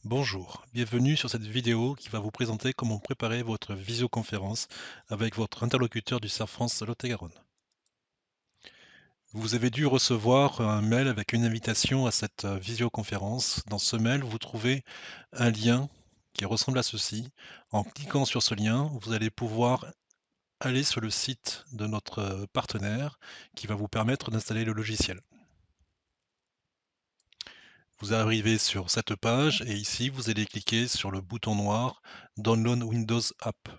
Bonjour, bienvenue sur cette vidéo qui va vous présenter comment préparer votre visioconférence avec votre interlocuteur du CERF France Lot-et-Garonne. Vous avez dû recevoir un mail avec une invitation à cette visioconférence. Dans ce mail, vous trouvez un lien qui ressemble à ceci. En cliquant sur ce lien, vous allez pouvoir aller sur le site de notre partenaire qui va vous permettre d'installer le logiciel. Vous arrivez sur cette page et ici, vous allez cliquer sur le bouton noir Download Windows App.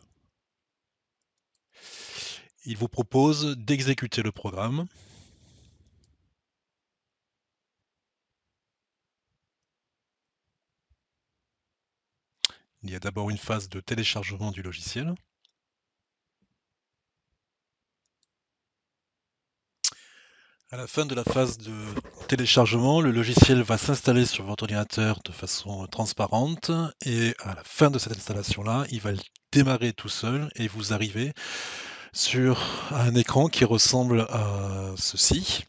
Il vous propose d'exécuter le programme. Il y a d'abord une phase de téléchargement du logiciel. À la fin de la phase de téléchargement, le logiciel va s'installer sur votre ordinateur de façon transparente et à la fin de cette installation-là, il va démarrer tout seul et vous arrivez sur un écran qui ressemble à ceci.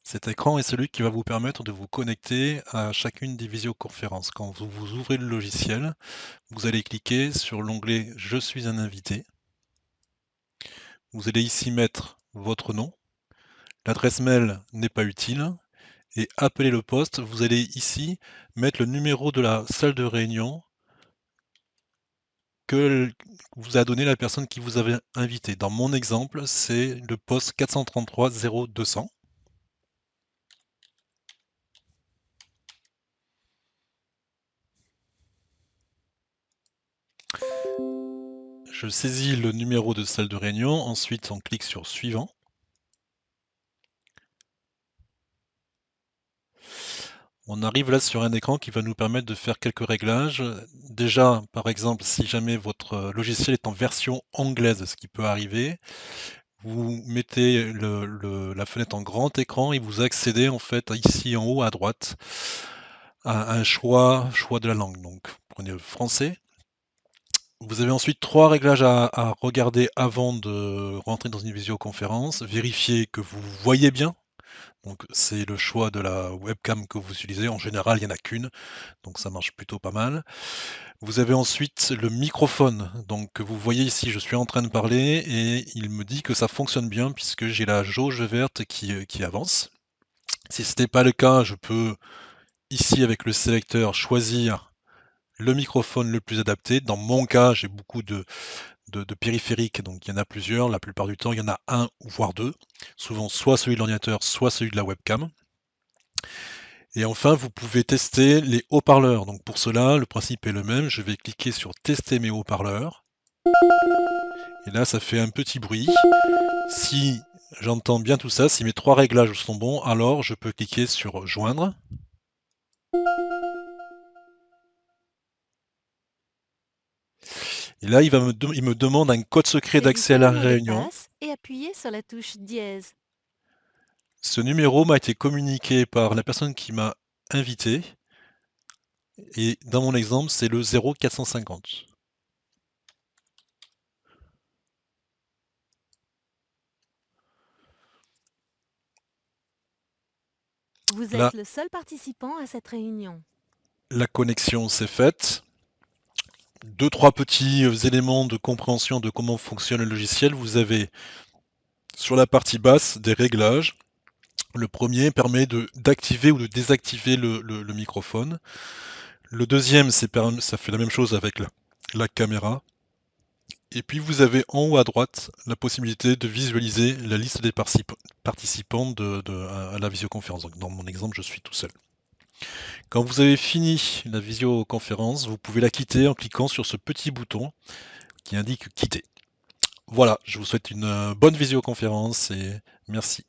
Cet écran est celui qui va vous permettre de vous connecter à chacune des visioconférences. Quand vous ouvrez le logiciel, vous allez cliquer sur l'onglet «Je suis un invité». Vous allez ici mettre votre nom. L'adresse mail n'est pas utile et appeler le poste, vous allez ici mettre le numéro de la salle de réunion que vous a donné la personne qui vous avait invité. Dans mon exemple, c'est le poste 433 0200. Je saisis le numéro de salle de réunion, ensuite on clique sur suivant. On arrive là sur un écran qui va nous permettre de faire quelques réglages. Déjà, par exemple, si jamais votre logiciel est en version anglaise, ce qui peut arriver, vous mettez la fenêtre en grand écran et vous accédez en fait ici en haut à droite à un choix de la langue. Donc prenez le français. Vous avez ensuite 3 réglages à regarder avant de rentrer dans une visioconférence. Vérifiez que vous voyez bien. Donc c'est le choix de la webcam que vous utilisez. En général, il y en a qu'une, donc ça marche plutôt pas mal. Vous avez ensuite le microphone. Donc vous voyez ici, je suis en train de parler et il me dit que ça fonctionne bien puisque j'ai la jauge verte qui avance. Si ce n'est pas le cas, je peux ici avec le sélecteur choisir le microphone le plus adapté. Dans mon cas, j'ai beaucoup de périphériques, donc il y en a plusieurs. La plupart du temps, il y en a un voire deux. Souvent soit celui de l'ordinateur, soit celui de la webcam. Et enfin, vous pouvez tester les haut-parleurs. Donc pour cela, le principe est le même. Je vais cliquer sur tester mes haut-parleurs. Et là, ça fait un petit bruit. Si j'entends bien tout ça, si mes 3 réglages sont bons, alors je peux cliquer sur joindre. Et là, il me demande un code secret d'accès à Saisissez le la mot de réunion. passe et appuyez sur la touche dièse. Ce numéro m'a été communiqué par la personne qui m'a invité. Et dans mon exemple, c'est le 0450. Vous Là, êtes le seul participant à cette réunion. la connexion s'est faite. 2-3 petits éléments de compréhension de comment fonctionne le logiciel. Vous avez sur la partie basse des réglages. Le premier permet d'activer ou de désactiver le microphone. Le deuxième, ça fait la même chose avec la caméra. Et puis vous avez en haut à droite la possibilité de visualiser la liste des participants à la visioconférence. Donc dans mon exemple, je suis tout seul. Quand vous avez fini la visioconférence, vous pouvez la quitter en cliquant sur ce petit bouton qui indique quitter. Voilà, je vous souhaite une bonne visioconférence et merci.